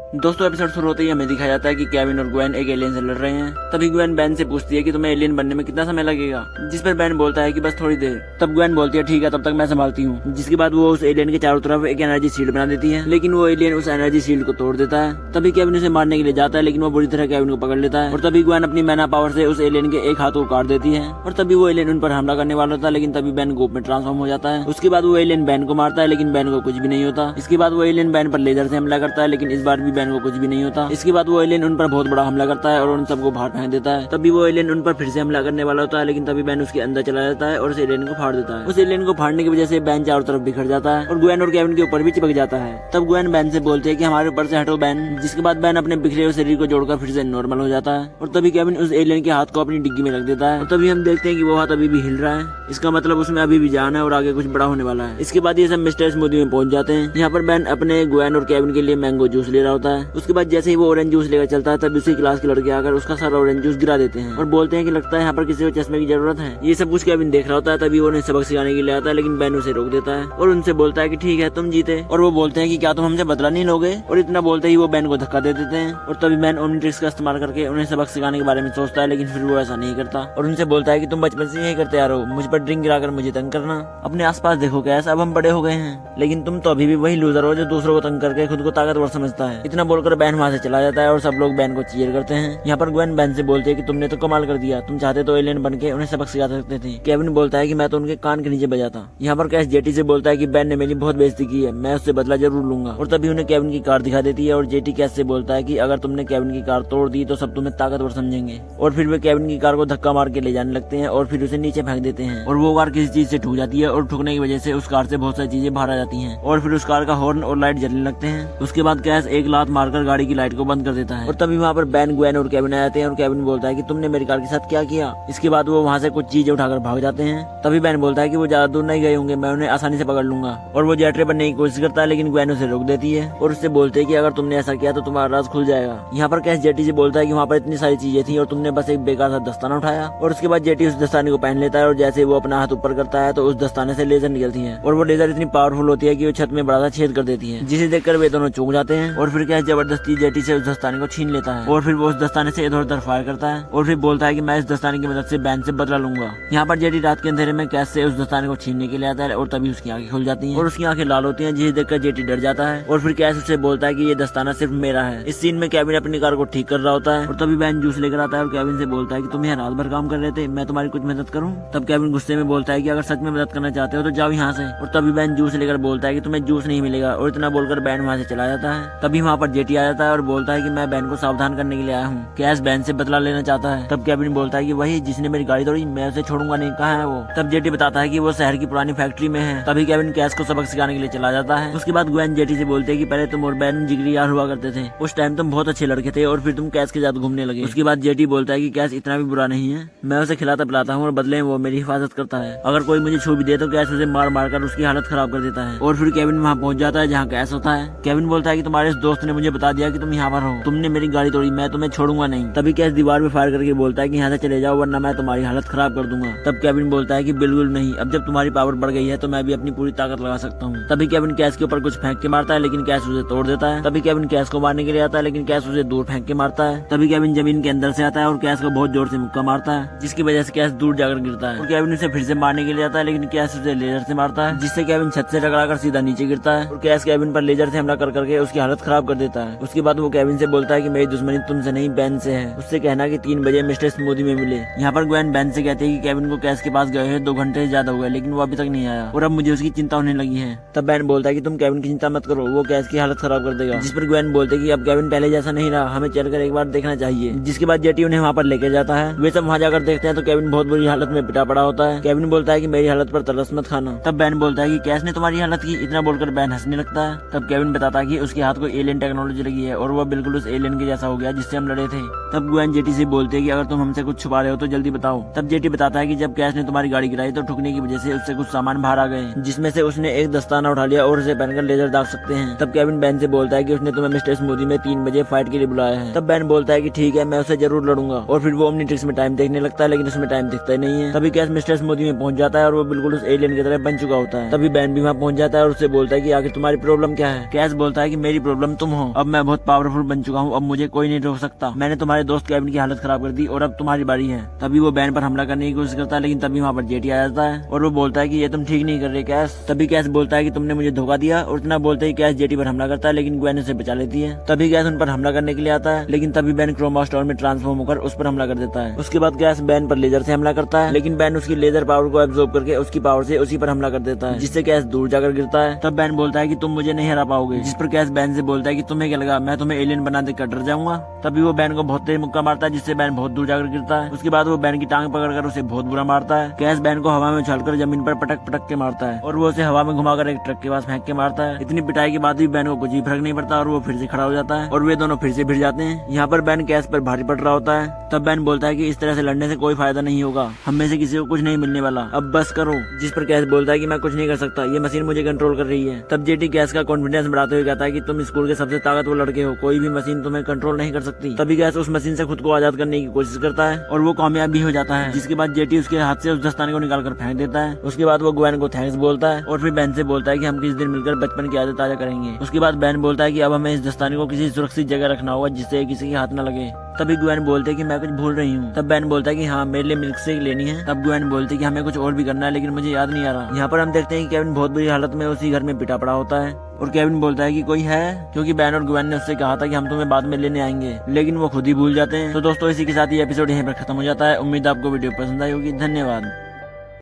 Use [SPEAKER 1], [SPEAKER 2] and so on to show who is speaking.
[SPEAKER 1] दोस्तों एपिसोड शुरू होते ही हमें दिखाया जाता है कि केविन और ग्वेन एक एलियन से लड़ रहे हैं। तभी ग्वेन बैन से पूछती है कि तुम्हें एलियन बनने में कितना समय लगेगा, जिस पर बैन बोलता है कि बस थोड़ी देर। तब ग्वेन बोलती है ठीक है तब तक मैं संभालती हूँ। जिसके बाद वो उस एलियन के चारों तरफ एक एनर्जी शील्ड बना देती है, लेकिन वो एलियन उस एनर्जी शील्ड को तोड़ देता है। तभी केविन उसे मारने के लिए जाता है, लेकिन वो बुरी तरह केविन को पकड़ लेता है और तभी ग्वेन अपनी मैना पावर से उस एलियन के एक हाथ को काट देती है और तभी वो एलियन उन पर हमला करने वाला था, लेकिन तभी बैन गोप में ट्रांसफॉर्म हो जाता है। उसके बाद वो एलियन बैन को मारता है, लेकिन बैन को कुछ भी नहीं होता। इसके बाद वो एलियन बैन पर लेजर से हमला करता है, लेकिन इस बार भी बैन को कुछ भी नहीं होता। इसके बाद वो एलियन उन पर बहुत बड़ा हमला करता है और उन सबको बाहर फेंक देता है। तभी वो एलियन उन पर फिर से हमला करने वाला होता है, लेकिन तभी बैन उसके अंदर चला जाता है और उस एलियन को फाड़ देता है। उस एलियन को फाड़ने की वजह से बैन चारों तरफ बिखर जाता है और ग्वेन और केविन के ऊपर भी चिपक जाता है। तब ग्वेन बैन से बोलते हैं कि हमारे ऊपर से हटो बैन, जिसके बाद बैन अपने बिखरे हुए शरीर को जोड़कर फिर से नॉर्मल हो जाता है और तभी केविन उस एलियन के हाथ को अपनी डिग्गी में रख देता है और तभी हम देखते हैं कि वो हाथ अभी भी हिल रहा है। इसका मतलब उसमें अभी भी जान है और आगे कुछ बड़ा होने वाला है। इसके बाद ये सब मिस्टर स्मूदी में पहुंच जाते हैं। यहाँ पर बैन अपने ग्वेन और केविन के लिए मैंगो जूस ले रहा होता है। उसके बाद जैसे ही वो ऑरेंज जूस लेकर चलता है, तभी उसकी क्लास के लड़के आकर उसका सारा ऑरेंज जूस गिरा देते हैं और बोलते हैं कि लगता है यहाँ पर किसी को चश्मे की जरूरत है। ये सब कुछ केविन देख रहा होता है। तभी वो उन्हें सबक सिखाने के लिए आता है, लेकिन बैन उसे रोक देता है और उनसे बोलता है कि ठीक है तुम जीते। और वो बोलते हैं कि क्या तुम हमसे बदला नहीं लोगे, और इतना बोलते ही वो बैन को धक्का दे देते हैं और तभी बैन ओमनिट्रिक्स का इस्तेमाल करके उन्हें सबक सिखाने के बारे में सोचता है, लेकिन फिर वो ऐसा नहीं करता और उनसे बोलता है कि तुम बचपन से यही करते आ रहे हो, मुझ पर ड्रिंक गिराकर मुझे तंग करना। अपने आसपास देखो कैसा, अब हम बड़े हो गए हैं, लेकिन तुम तो अभी भी वही लूजर हो जो दूसरों को तंग करके खुद को ताकतवर समझता है। इतना बोलकर बैन वहाँ से चला जाता है और सब लोग बैन को चीयर करते हैं। यहाँ पर ग्वेन बैन से बोलती है कि तुमने तो कमाल कर दिया, तुम चाहते तो एलियन बनके उन्हें सबक सिखा सकते थे। केविन बोलता है कि मैं तो उनके कान के नीचे बजाता। यहाँ पर कैस जेटी से बोलता है कि बैन ने मेरी बहुत बेइज्जती की है, मैं उससे बदला जरूर लूंगा। और तभी उन्हें केविन की कार दिखा देती है और जेटी कैस से बोलता है कि अगर तुमने केविन की कार तोड़ दी तो सब तुम्हें ताकतवर समझेंगे। और फिर वे केविन की कार को धक्का मार के ले जाने लगते हैं और फिर उसे नीचे फेंक देते हैं और वो कार किसी चीज से ठुक जाती है और ठुकने की वजह से उस कार से बहुत सारी चीजें बाहर आ जाती हैं और फिर उस कार का हॉर्न और लाइट जलने लगते हैं। उसके बाद कैस एक लात मारकर गाड़ी की लाइट को बंद कर देता है और तभी वहाँ पर बैन, ग्वेन और केविन आ जाते हैं और केविन बोलता है कि तुमने मेरी कार के साथ क्या किया। इसके बाद वो वहाँ से कुछ चीजें उठाकर भाग जाते हैं। तभी बैन बोलता है कि वो ज्यादा दूर नहीं गए होंगे, मैं उन्हें आसानी से पकड़ लूंगा। और वो जेट रे बनने की कोशिश करता है, लेकिन ग्वेन उसे रोक देती है और उससे बोलते हैं कि अगर तुमने ऐसा किया तो तुम्हारा राज खुल जाएगा। यहाँ पर कैस जेटी से बोलता है कि वहाँ पर इतनी सारी चीजें थी और तुमने बस एक बेकार सा दस्ताना उठाया। और उसके बाद जेटी उस दस्ताने को पहन लेता है और जैसे वो अपना हाथ ऊपर करता है तो उस दस्ताने से लेजर निकलती है और वो लेजर इतनी पावरफुल होती है कि वो छत में बड़ा सा छेद कर देती है, जिसे देखकर वे दोनों चौंक जाते हैं। और फिर कैस जबरदस्ती जेटी से उस दस्ताने को छीन लेता है और फिर वो उस दस्ताने से इधर उधर फायर करता है और फिर बोलता है कि मैं इस दस्ताने की मदद से बैन से बदला लूंगा। यहाँ पर जेटी रात के अंधेरे में कैस से उस दस्ताने को छीनने के लिए आता है और तभी उसकी आंखें खुल जाती हैं और उसकी आंखें लाल होती हैं, जिसे देखकर जेटी डर जाता है और फिर कैस उससे बोलता है कि ये दस्ताना सिर्फ मेरा है। इस सीन में केविन अपनी कार को ठीक कर रहा होता है और तभी बैन जूस लेकर आता है और केविन से बोलता है कि तुम यहाँ रात भर काम कर रहे थे, मैं तुम्हारी कुछ मदद करूँ। तब केविन गुस्से में बोलता है कि अगर सच में मदद करना चाहते हो तो जाओ यहाँ से। और तभी बैन जूस लेकर बोलता है कि तुम्हें जूस नहीं मिलेगा और इतना बोलकर बैन वहाँ से चला जाता है। तभी वहाँ पर जेटी आ जाता है और बोलता है कि मैं बैन को सावधान करने के लिए आया हूँ। कैस बैन से बदला लेना चाहता है। तब केविन बोलता है कि वही जिसने मेरी गाड़ी तोड़ी, मैं उसे छोड़ूंगा नहीं, कहाँ है वो। तब जेटी बताता है कि वो शहर की पुरानी फैक्ट्री में है। तभी केविन कैस को सबक सिखाने के लिए चला जाता है। उसके बाद ग्वेन जेटी से बोलते हैं कि पहले तुम और बैन जिगरी यार हुआ करते थे, उस टाइम तुम बहुत अच्छे लड़के थे और फिर तुम कैस के साथ घूमने लगे। उसके बाद जेटी बोलता है कि कैस इतना भी बुरा नहीं है, मैं उसे खिलाता पिलाता हूँ और बदले में वो मेरी हिफाजत करता है। अगर कोई मुझे छू भी दे तो कैस उसे मार मार कर उसकी हालत खराब कर देता है। और फिर केविन वहाँ पहुँच जाता है जहाँ कैस होता है। केविन बोलता है कि तुम्हारे इस दोस्त ने मुझे बता दिया कि तुम यहाँ पर हो, तुमने मेरी गाड़ी तोड़ी, मैं तुम्हें छोड़ूंगा नहीं। तभी कैस दीवार पे फायर करके बोलता है कि यहाँ से चले जाओ वरना मैं तुम्हारी हालत खराब कर दूंगा। तब केविन बोलता है कि बिल्कुल नहीं, अब जब तुम्हारी पावर बढ़ गई है तो मैं भी अपनी पूरी ताकत लगा सकता हूँ। तभी केविन कैस के ऊपर कुछ फेंक के मारता है, लेकिन कैस उसे तोड़ देता है। तभी केविन कैस को मारने के लिए आता है, लेकिन कैस उसे दूर फेंक के मारता है। तभी केविन जमीन के अंदर से आता है और कैस को बहुत जोर से मुक्का मारता है, जिसकी वजह से कैस दूर जाकर गिरता है। और केविन उसे फिर से मारने के लिए आता है, लेकिन कैस उसे लेजर से मारता है, जिससे केविन छत से टकराकर सीधा नीचे गिरता है और कैस केविन पर लेजर से हमला कर करके उसकी हालत खराब कर देता है। उसके बाद वो केविन से बोलता है कि मेरी दुश्मनी तुमसे नहीं बैन से है, उससे कहना कि 3 बजे मिस्टर स्मूदी में मिले। यहाँ पर ग्वेन बैन से कहते हैं कि केविन को कैस के पास गए हैं 2 घंटे से ज्यादा हो गए, लेकिन वो अभी तक नहीं आया और अब मुझे उसकी चिंता होने लगी है। तब बैन बोलता है कि तुम केविन की चिंता मत करो, वो कैस की हालत खराब कर देगा। जिस पर ग्वेन बोलते हैं कि अब केविन पहले जैसा नहीं रहा, हमें चलकर एक बार देखना चाहिए। जिसके बाद जेटी उन्हें वहाँ पर लेकर जाता है। वे सब वहाँ जाकर देखते हैं तो केविन बहुत बुरी हालत में पिटा पड़ा होता है। केविन बोलता है कि मेरी हालत पर तरस मत खाना। तब बैन बोलता है कि कैस ने तुम्हारी हालत की, इतना बोलकर बैन हंसने लगता है। तब केविन बताता है कि उसके हाथ को एलियन टेक्नोलॉजी लगी है और वो बिल्कुल उस एलियन के जैसा हो गया जिससे हम लड़े थे। तब ग्वेन जेटी से बोलते हैं कि अगर तुम हमसे कुछ छुपा रहे हो तो जल्दी बताओ। तब जेटी बताता है कि जब कैस ने तुम्हारी गाड़ी गिराई तो ठुकने की वजह से उससे कुछ सामान बाहर आ गए, जिसमें से उसने एक दस्ताना उठा लिया और उसे पहनकर लेजर दाग सकते हैं। तब केविन बैन से बोलता है कि उसने तुम्हें मिस्टर स्मूदी में 3 बजे फाइट के लिए बुलाया है। तब बैन बोलता है कि ठीक है, मैं उसे जरूर लड़ूंगा। और फिर वो ओमनिट्रिक्स में टाइम देखने लगता है, लेकिन उसमें टाइम दिखता ही नहीं है। तभी कैस मिस्टर स्मूदी में पहुंच जाता है और वो बिल्कुल उस एलियन की तरह बन चुका होता है। तभी बैन भी वहाँ पहुंच जाता है और उससे बोलता है कि आखिर तुम्हारी प्रॉब्लम क्या है। कैस बोलता है कि मेरी प्रॉब्लम तुम हो, अब मैं बहुत पावरफुल बन चुका हूँ, अब मुझे कोई नहीं रोक सकता। मैंने तुम्हारे दोस्त केविन की हालत खराब कर दी और अब तुम्हारी बारी है। तभी वो बैन पर हमला करने की कोशिश करता है, लेकिन तभी वहाँ पर जेटी आ जाता है और वो बोलता है कि ये तुम ठीक नहीं कर रहे कैश। तभी कैश बोलता है कि तुमने मुझे धोखा दिया और इतना बोलते ही कैश जेटी पर हमला करता है, लेकिन ग्वेन उसे बचा लेती है। तभी कैश उन पर हमला करने के लिए आता है, लेकिन तभी बैन क्रोमा स्टोर में ट्रांसफॉर्म होकर उस पर हमला कर देता है। उसके बाद कैश बैन पर लेजर से हमला करता है, लेकिन बैन उसकी लेजर पावर को एब्जॉर्ब करके उसकी पावर से उसी पर हमला कर देता है, जिससे कैश दूर जाकर गिरता है। तब बैन बोलता है कि तुम मुझे नहीं हरा पाओगे, जिस पर कैश बैन से बोलता है कि तुम्हें क्या लगा मैं तुम्हें एलियन बना देकर डर जाऊंगा। तभी वो बैन को बहुत तेज मुक्का मारता है, जिससे बैन बहुत दूर जाकर गिरता है। उसके बाद वो बैन की टांग पकड़कर उसे बहुत बुरा मारता है। कैश बैन को हवा में उछालकर जमीन पर पटक पटक के मारता है और वो उसे हवा में घुमाकर एक ट्रक के पास फेंक के मारता है। इतनी पिटाई के बाद भी बैन को कुछ भी फर्क नहीं पड़ता और वो फिर से खड़ा हो जाता है और वे दोनों फिर से भिड़ जाते हैं। यहाँ पर बैन कैश पर भारी पड़ रहा होता है। तब बैन बोलता है कि इस तरह से लड़ने से कोई फायदा नहीं होगा, हम में से किसी को कुछ नहीं मिलने वाला, अब बस करो। जिस पर कैश बोलता है कि मैं कुछ नहीं कर सकता, ये मशीन मुझे कंट्रोल कर रही है। तब जेटी कैश का कॉन्फिडेंस बढ़ाते हुए कहता है कि तुम स्कूल के सबसे ताकतवर लड़के हो, कोई भी मशीन तुम्हें कंट्रोल नहीं कर सकती। तभी कैश उस मशीन से खुद को आजाद करने की कोशिश करता है और वो कामयाब भी हो जाता है, जिसके बाद जेटी उसके हाथ से उस दस्ताने को निकाल कर फेंक देता है। उसके बाद वो ग्वेन को थैंक्स बोलता है और फिर बैन से बोलता है कि हम किसी दिन मिलकर बचपन की यादें ताजा करेंगे। उसके बाद बैन बोलता है कि अब हमें इस दस्ताने को किसी सुरक्षित जगह रखना होगा जिससे किसी के हाथ न लगे। तभी ग्वेन बोलते है कि मैं कुछ भूल रही हूँ। तब बैन बोलता है कि हाँ मेरे लिए मिल्क शेक लेनी है। तब ग्वेन बोलते है कि हमें कुछ और भी करना है, लेकिन मुझे याद नहीं आ रहा। यहाँ पर हम देखते हैं कि केविन बहुत बुरी हालत में उसी घर में पिटा पड़ा होता है और केविन बोलता है कि कोई है, क्योंकि बैन और ग्वेन ने उससे कहा था कि हम तुम्हें बाद में लेने आएंगे, लेकिन वो खुद ही भूल जाते हैं। तो दोस्तों इसी के साथ ये एपिसोड यहीं पर खत्म हो जाता है। उम्मीद आपको वीडियो पसंद आई होगी। धन्यवाद।